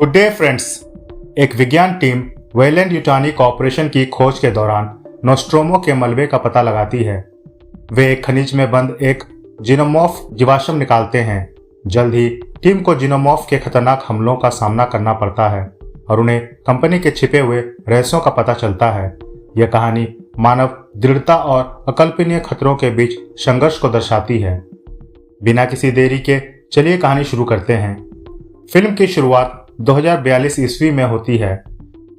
Good day friends. एक विज्ञान team वेयलैंड-युटानी corporation की खोज के दौरान नोस्ट्रोमो के मलबे का पता लगाती है। वे एक खनिज में बंद एक जीनोमॉर्फ जीवाश्म निकालते हैं। जल्द ही टीम को जीनोमॉर्फ के खतरनाक हमलों का सामना करना पड़ता है और उन्हें कंपनी के छिपे हुए रहस्यों का पता चलता है। यह कहानी मानव दृढ़ता और अकल्पनीय खतरों के बीच संघर्ष को दर्शाती है। बिना किसी देरी के चलिए कहानी शुरू करते हैं। फिल्म की शुरुआत 2042 ईस्वी में होती है।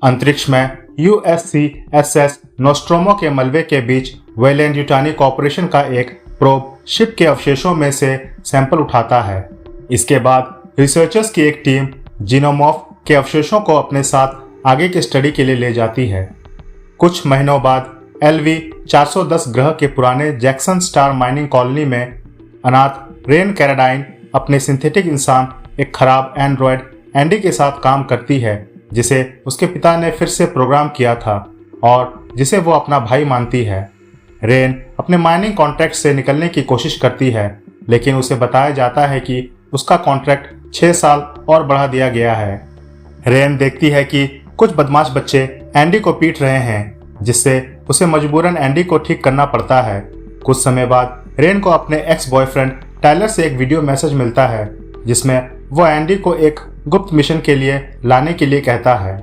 अंतरिक्ष में USCSS नोस्ट्रोमो के मलबे के बीच वेयलैंड-युटानी कॉरपोरेशन का एक प्रोब शिप के अवशेषों में से सैंपल उठाता है। इसके बाद रिसर्चर्स की एक टीम जीनोमॉर्फ के अवशेषों को अपने साथ आगे की स्टडी के लिए ले जाती है। कुछ महीनों बाद LV 410 ग्रह के पुराने जैक्सन स्टार माइनिंग कॉलोनी में अनाथ रेन कैराडाइन अपने सिंथेटिक इंसान एक खराब एंड्रॉयड एंडी के साथ काम करती है, जिसे उसके पिता ने फिर से प्रोग्राम किया था और जिसे वो अपना भाई मानती है। रेन अपने माइनिंग कॉन्ट्रैक्ट से निकलने की कोशिश करती है, लेकिन उसे बताया जाता है कि उसका कॉन्ट्रैक्ट 6 साल और बढ़ा दिया गया है। रेन देखती है कि कुछ बदमाश बच्चे एंडी को पीट रहे हैं, जिससे उसे मजबूरन एंडी को ठीक करना पड़ता है। कुछ समय बाद रेन को अपने एक्स बॉयफ्रेंड टायलर से एक वीडियो मैसेज मिलता है, जिसमें वो एंडी को एक गुप्त मिशन के लिए लाने के लिए कहता है।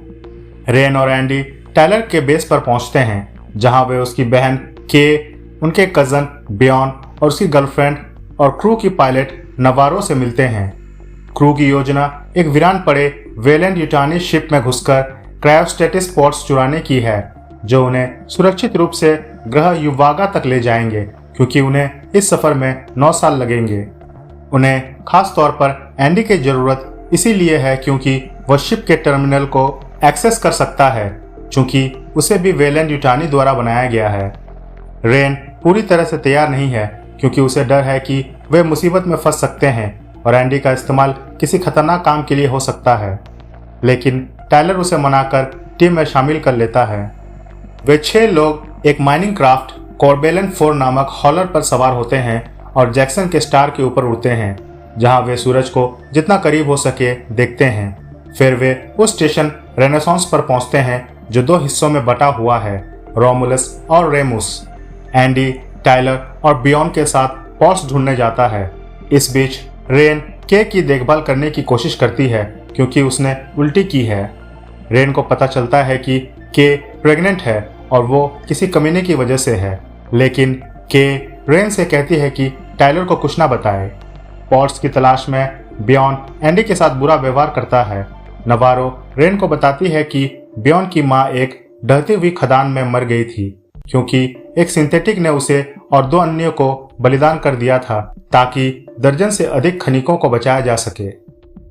रेन और एंडी टायलर के बेस पर पहुंचते हैं, जहां वे उसकी बहन के, उनके कजन बियॉन और उसकी गर्लफ्रेंड और क्रू की पायलट नवारो से मिलते हैं। क्रू की योजना एक वीरान पड़े वेयलैंड-युटानी शिप में घुसकर क्रायोस्टेटिस पोर्ट्स चुराने की है, जो उन्हें सुरक्षित रूप से ग्रह युवागा तक ले जाएंगे, क्योंकि उन्हें इस सफर में 9 साल लगेंगे। उन्हें खास तौर पर एंडी की जरूरत इसीलिए है क्योंकि वह शिप के टर्मिनल को एक्सेस कर सकता है, चूंकि उसे भी वेयलैंड-युटानी द्वारा बनाया गया है। रेन पूरी तरह से तैयार नहीं है, क्योंकि उसे डर है कि वे मुसीबत में फंस सकते हैं और एंडी का इस्तेमाल किसी खतरनाक काम के लिए हो सकता है। लेकिन टायलर उसे मनाकर टीम में शामिल कर लेता है। वे 6 लोग एक माइनिंग क्राफ्ट कॉर्बेलन 4 नामक हॉलर पर सवार होते हैं और जैक्सन के स्टार के ऊपर उड़ते हैं, जहां वे सूरज को जितना करीब हो सके देखते हैं। फिर वे उस स्टेशन रेनेसांस पर पहुंचते हैं, जो 2 हिस्सों में बटा हुआ है, रोमुलस और रेमुस। एंडी टायलर और बियॉन के साथ पोर्ट्स ढूंढने जाता है। इस बीच रेन के की देखभाल करने की कोशिश करती है, क्योंकि उसने उल्टी की है। रेन को पता चलता है कि के प्रेग्नेंट है और वो किसी कमीने की वजह से है, लेकिन के रेन से कहती है कि टायलर को कुछ ना बताए। पोर्ट्स की तलाश में बियॉन एंडी के साथ बुरा व्यवहार करता है। नवारो रेन को बताती है कि बियॉन की मां एक ढहती हुई खदान में मर गई थी, क्योंकि एक सिंथेटिक ने उसे और 2 अन्यों को बलिदान कर दिया था, ताकि दर्जन से अधिक खनिकों को बचाया जा सके।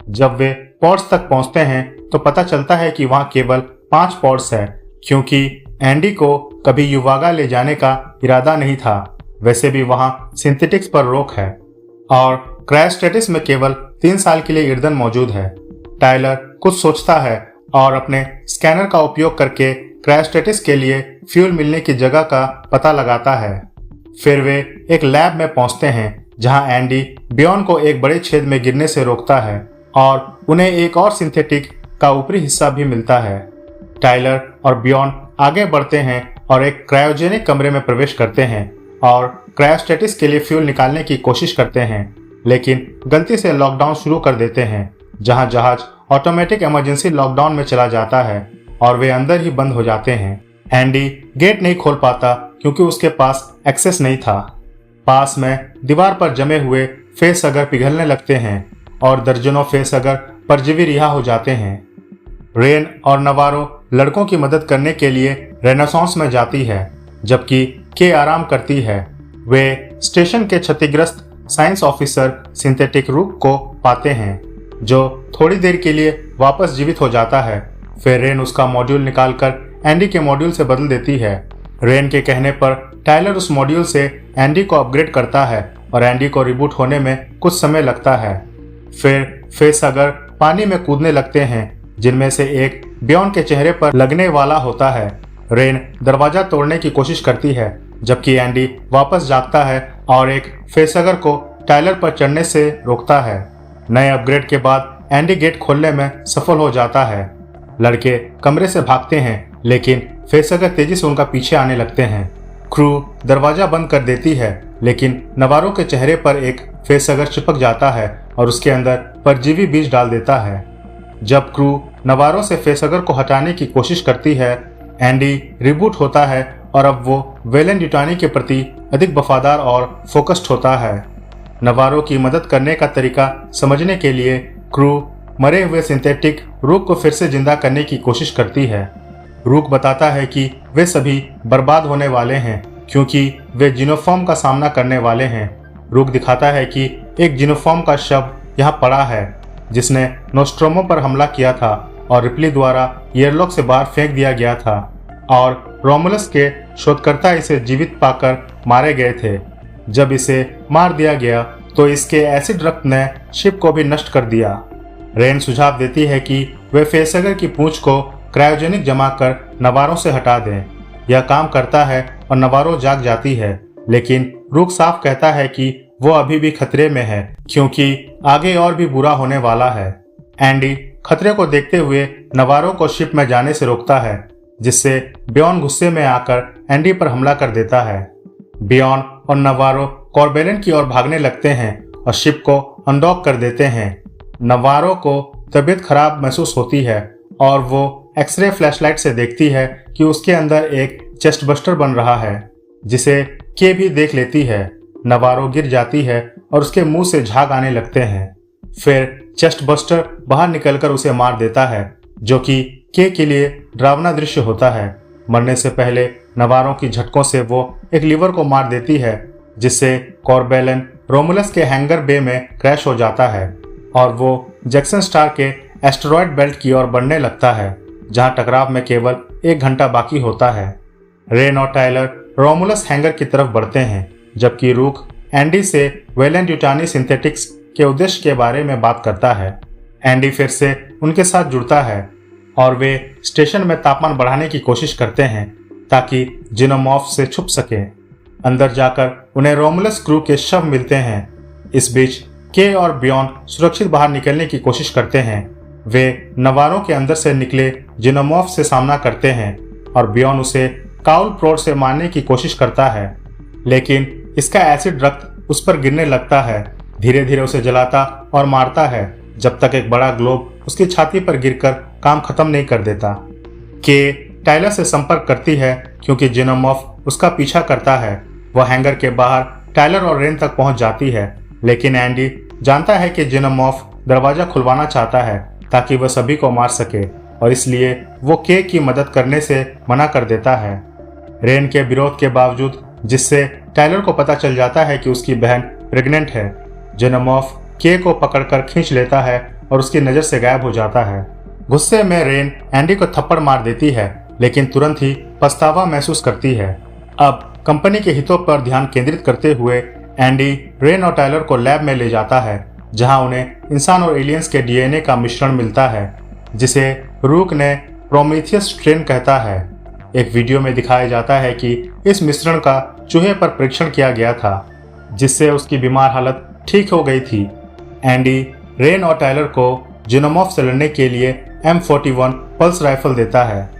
जब वे पोर्ट्स तक पहुंचते हैं तो पता चलता है कि वहां केवल 5 पोर्ट्स है, क्योंकि एंडी को कभी युवागा ले जाने का इरादा नहीं था। वैसे भी वहां सिंथेटिक्स पर रोक है और क्रायोस्टेटिस में केवल 3 साल के लिए ईंधन मौजूद है। टायलर कुछ सोचता है और अपने स्कैनर का उपयोग करके क्रायोस्टेटिस के लिए फ्यूल मिलने की जगह का पता लगाता है। फिर वे एक लैब में पहुंचते हैं, जहां एंडी बियॉन को एक बड़े छेद में गिरने से रोकता है और उन्हें एक और सिंथेटिक का ऊपरी हिस्सा भी मिलता है। टायलर और बियॉन आगे बढ़ते हैं और एक क्रायोजेनिक कमरे में प्रवेश करते हैं और क्रायोस्टेटिस के लिए फ्यूल निकालने की कोशिश करते हैं, लेकिन गलती से लॉकडाउन शुरू कर देते हैं, जहां जहाज ऑटोमेटिक इमरजेंसी लॉकडाउन में चला जाता है और वे अंदर ही बंद हो जाते हैं। एंडी गेट नहीं खोल पाता क्योंकि उसके पास एक्सेस नहीं था। पास में दीवार पर जमे हुए फेस अगर पिघलने लगते हैं और दर्जनों फेस अगर परजीवी रिहा हो जाते हैं। रेन और नवारो लड़कों की मदद करने के लिए रेनेसांस में जाती है, जबकि के आराम करती है। वे स्टेशन के क्षतिग्रस्त साइंस ऑफिसर सिंथेटिक रूप को पाते हैं, जो थोड़ी देर के लिए वापस जीवित हो जाता है। फिर रेन उसका मॉड्यूल निकालकर एंडी के मॉड्यूल से बदल देती है। रेन के कहने पर टायलर उस मॉड्यूल से एंडी को अपग्रेड करता है और एंडी को रिबूट होने में कुछ समय लगता है। फिर फेस अगर पानी में कूदने लगते हैं, जिनमें से एक बियॉन के चेहरे पर लगने वाला होता है। रेन दरवाजा तोड़ने की कोशिश करती है, जबकि एंडी वापस जागता है और एक फेसगर को टायलर पर चढ़ने से रोकता है। नए अपग्रेड के बाद एंडी गेट खोलने में सफल हो जाता है। लड़के कमरे से भागते हैं, लेकिन फेसहगर तेजी से उनका पीछे आने लगते हैं। क्रू दरवाजा बंद कर देती है, लेकिन नवारो के चेहरे पर एक फेसहगर चिपक जाता है और उसके अंदर परजीवी बीज डाल देता है। जब क्रू नवारो से फेसहगर को हटाने की कोशिश करती है, एंडी रिबूट होता है और अब वो वैलेंट-युटानी के प्रति अधिक वफादार और फोकस्ड होता है। नवारो की मदद करने का तरीका समझने के लिए क्रू मरे हुए सिंथेटिक रूक को फिर से जिंदा करने की कोशिश करती है। रूक बताता है कि वे सभी बर्बाद होने वाले हैं क्योंकि वे जीनोफॉर्म का सामना करने वाले हैं। रूक दिखाता है कि एक जीनोफॉर्म का शव यहाँ पड़ा है जिसने नोस्ट्रोमो पर हमला किया था और रिप्ली द्वारा एयरलॉक से बाहर फेंक दिया गया था और रोमुलस के शोधकर्ता इसे जीवित पाकर मारे गए थे। जब इसे मार दिया गया तो इसके एसिड रक्त ने शिप को भी नष्ट कर दिया। रेन सुझाव देती है कि वे फेसहगर की पूंछ को क्रायोजेनिक जमा कर नवारो से हटा दें। यह काम करता है और नवारो जाग जाती है, लेकिन रूक साफ कहता है कि वो अभी भी खतरे में है क्योंकि आगे और भी बुरा होने वाला है। एंडी खतरे को देखते हुए नवारो को शिप में जाने से रोकता है, जिससे बियॉन गुस्से में आकर एंडी पर हमला कर देता है। बियॉन और नवारो कॉर्बेलन की ओर भागने लगते हैं और शिप को अनडॉक कर देते हैं। नवारो को तबीयत खराब महसूस होती है और वो एक्सरे फ्लैशलाइट से देखती है कि उसके अंदर एक चेस्ट बस्टर बन रहा है, जिसे के भी देख लेती है। नवारो गिर जाती है और उसके मुंह से झाग आने लगते हैं। फिर चेस्ट बस्टर बाहर निकलकर उसे मार देता है, जो कि के लिए डरावना दृश्य होता है। मरने से पहले नवारो की झटकों से वो एक लीवर को मार देती है, जिससे कॉर्बेलन रोमुलस के हैंगर बे में क्रैश हो जाता है और वो जैक्सन स्टार के एस्टेरॉयड बेल्ट की ओर बढ़ने लगता है, जहां टकराव में केवल 1 घंटा बाकी होता है। रेन और टायलर रोमुलस हैंगर की तरफ बढ़ते हैं, जबकि रूक एंडी से वैलेंट-युटानी सिंथेटिक्स के उद्देश्य के बारे में बात करता है। एंडी फिर से उनके साथ जुड़ता है और वे स्टेशन में तापमान बढ़ाने की कोशिश करते हैं ताकि जीनोमॉर्फ से छुप सके। अंदर जाकर उन्हें रोमुलस क्रू के शव मिलते हैं। इस बीच के और बियॉन सुरक्षित बाहर निकलने की कोशिश करते हैं। वे नवारो के अंदर से निकले जीनोमॉर्फ से सामना करते हैं और बियॉन उसे काउल प्रोड से मारने की कोशिश करता है, लेकिन इसका एसिड रक्त उस पर गिरने लगता है। धीरे धीरे उसे जलाता और मारता है जब तक एक बड़ा ग्लोब उसकी छाती पर गिरकर काम खत्म नहीं कर देता। के टायलर से संपर्क करती है क्योंकि जीनोमॉर्फ उसका पीछा करता है। वह हैंगर के बाहर टायलर और रेन तक पहुंच जाती है, लेकिन एंडी जानता है कि जीनोमॉर्फ दरवाजा खुलवाना चाहता है ताकि वह सभी को मार सके और इसलिए वो के की मदद करने से मना कर देता है। रेन के विरोध के बावजूद, जिससे टायलर को पता चल जाता है कि उसकी बहन प्रेग्नेंट है, जीनोमॉर्फ के को पकड़कर खींच लेता है और उसकी नजर से गायब हो जाता है। गुस्से में रेन एंडी को थप्पड़ मार देती है, लेकिन तुरंत ही पछतावा महसूस करती है। अब कंपनी के हितों पर ध्यान केंद्रित करते हुए एंडी रेन और टायलर को लैब में ले जाता है, जहां उन्हें इंसान और एलियंस के डीएनए का मिश्रण मिलता है, जिसे रूक ने प्रोमीथियस स्ट्रेन कहता है। एक वीडियो में दिखाया जाता है कि इस मिश्रण का चूहे पर परीक्षण किया गया था, जिससे उसकी बीमार हालत ठीक हो गई थी। एंडी रेन और टायलर को जीनोमॉर्फ से लड़ने के लिए M41 पल्स राइफल देता है।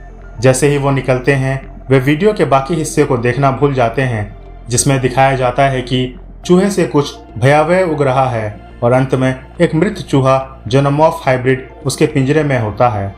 जैसे ही वो निकलते हैं, वे वीडियो के बाकी हिस्से को देखना भूल जाते हैं, जिसमें दिखाया जाता है कि चूहे से कुछ भयावह उग रहा है और अंत में एक मृत चूहा जीनोमॉर्फ हाइब्रिड उसके पिंजरे में होता है।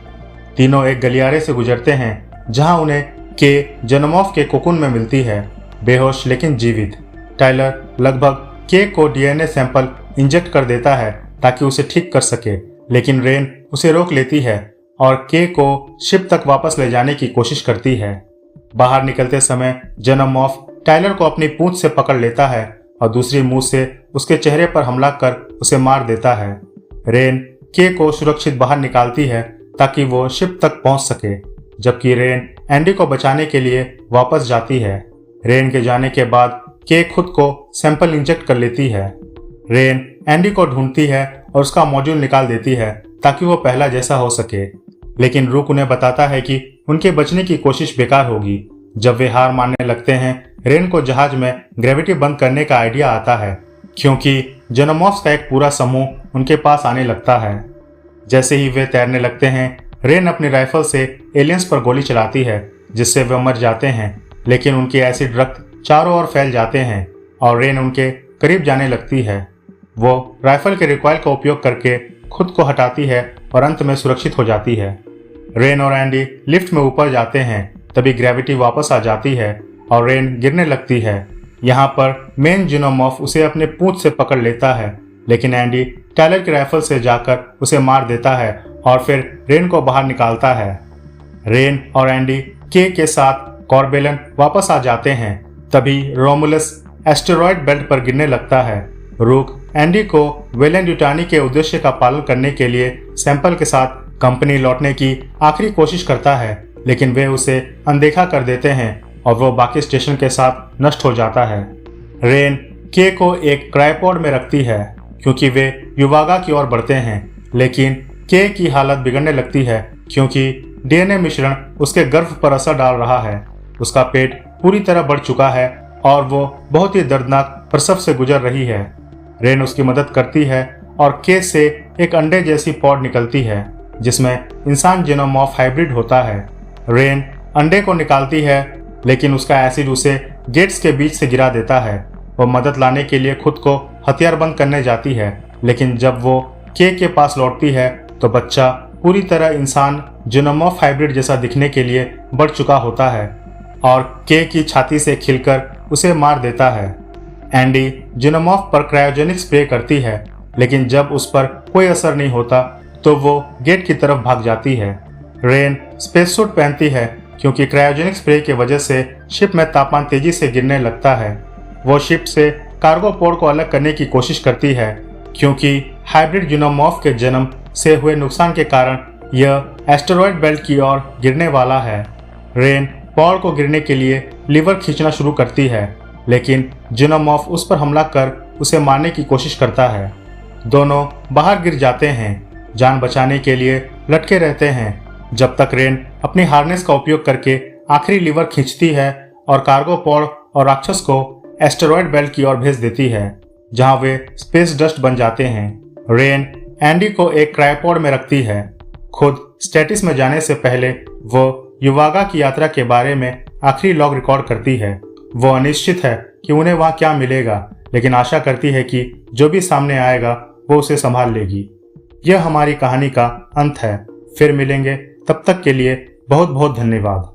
तीनों एक गलियारे से गुजरते हैं, जहां उन्हें के जीनोमॉर्फ के कोकून में मिलती है, बेहोश लेकिन जीवित। टायलर लगभग के को डीएनए सैंपल इंजेक्ट कर देता है ताकि उसे ठीक कर सके, लेकिन रेन उसे रोक लेती है और के को शिप तक वापस ले जाने की कोशिश करती है। बाहर निकलते समय जीनोमॉर्फ टायलर को अपनी पूंछ से पकड़ लेता है और दूसरी मुंह से उसके चेहरे पर हमला कर उसे मार देता है। रेन के को सुरक्षित बाहर निकालती है ताकि वो शिप तक पहुंच सके, जबकि रेन एंडी को बचाने के लिए वापस जाती है। रेन के जाने के बाद के खुद को सैंपल इंजेक्ट कर लेती है। रेन एंडी को ढूंढती है और उसका मॉड्यूल निकाल देती है ताकि वो पहला जैसा हो सके, लेकिन रूक उन्हें बताता है कि उनके बचने की कोशिश बेकार होगी। जब वे हार मानने लगते हैं, रेन को जहाज में ग्रेविटी बंद करने का आइडिया आता है, क्योंकि जीनोमॉर्फ्स का एक पूरा समूह उनके पास आने लगता है। जैसे ही वे तैरने लगते हैं, रेन अपनी राइफल से एलियंस पर गोली चलाती है, जिससे वे मर जाते हैं। लेकिन उनके एसिड रक्त चारों ओर फैल जाते हैं और रेन उनके करीब जाने लगती है। वो राइफल के रिकॉइल का उपयोग करके खुद को हटाती है और अंत में सुरक्षित हो जाती है। रेन और एंडी लिफ्ट में ऊपर जाते हैं, तभी ग्रेविटी वापस आ जाती है और रेन गिरने लगती है। यहाँ पर मेन जीनोमॉर्फ उसे अपने पूंछ से पकड़ लेता है, लेकिन एंडी टायलर की राइफल से जाकर उसे मार देता है और फिर रेन को बाहर निकालता है। रेन और एंडी के साथ कॉर्बेलन वापस आ जाते हैं, तभी रोमुलस एस्टेरॉयड बेल्ट पर गिरने लगता है। रूक एंडी को वैलेंट-यूटानी के उद्देश्य का पालन करने के लिए सैंपल के साथ कंपनी लौटने की आखिरी कोशिश करता है, लेकिन वे उसे अनदेखा कर देते हैं और वो बाकी स्टेशन के साथ नष्ट हो जाता है। रेन के को एक क्रायोपॉड में रखती है क्योंकि वे युवागा की ओर बढ़ते हैं, लेकिन के की हालत बिगड़ने लगती है क्योंकि डीएनए मिश्रण उसके गर्भ पर असर डाल रहा है। उसका पेट पूरी तरह बढ़ चुका है और वो बहुत ही दर्दनाक प्रसव से गुजर रही है। रेन उसकी मदद करती है और के से एक अंडे जैसी पॉड निकलती है जिसमें इंसान जीनोमॉर्फ हाइब्रिड होता है। रेन अंडे को निकालती है, लेकिन उसका एसिड उसे गेट्स के बीच से गिरा देता है। वो मदद लाने के लिए खुद को हथियारबंद करने जाती है, लेकिन जब वो के पास लौटती है तो बच्चा पूरी तरह इंसान जीनोमॉर्फ हाइब्रिड जैसा दिखने के लिए बढ़ चुका होता है और के की छाती से खिलकर उसे मार देता है। एंडी जीनोमॉर्फ पर क्रायोजेनिक स्प्रे करती है, लेकिन जब उस पर कोई असर नहीं होता तो वो गेट की तरफ भाग जाती है। रेन स्पेस सूट पहनती है क्योंकि क्रायोजेनिक स्प्रे की वजह से शिप में तापमान तेजी से गिरने लगता है। वो शिप से कार्गो पोड को अलग करने की कोशिश करती है क्योंकि हाइब्रिड जीनोमॉर्फ के जन्म से हुए नुकसान के कारण यह एस्टेरॉयड बेल्ट की ओर गिरने वाला है। रेन पॉड को गिरने के लिए लीवर खींचना शुरू करती है, लेकिन जीनोमॉर्फ उस पर हमला कर उसे मारने की कोशिश करता है। दोनों बाहर गिर जाते हैं, जान बचाने के लिए लटके रहते हैं जब तक रेन अपनी हार्नेस का उपयोग करके आखिरी लीवर खींचती है और कार्गो पोड और राक्षस को एस्टेरॉयड बेल्ट की ओर भेज देती है, जहां वे स्पेस डस्ट बन जाते हैं। रेन एंडी को एक क्रायोपॉड में रखती है। खुद स्टेटिस में जाने से पहले वो युवागा की यात्रा के बारे में आखिरी लॉग रिकॉर्ड करती है। वो अनिश्चित है कि उन्हें वहां क्या मिलेगा, लेकिन आशा करती है कि जो भी सामने आएगा वो उसे संभाल लेगी। यह हमारी कहानी का अंत है। फिर मिलेंगे, तब तक के लिए बहुत बहुत धन्यवाद।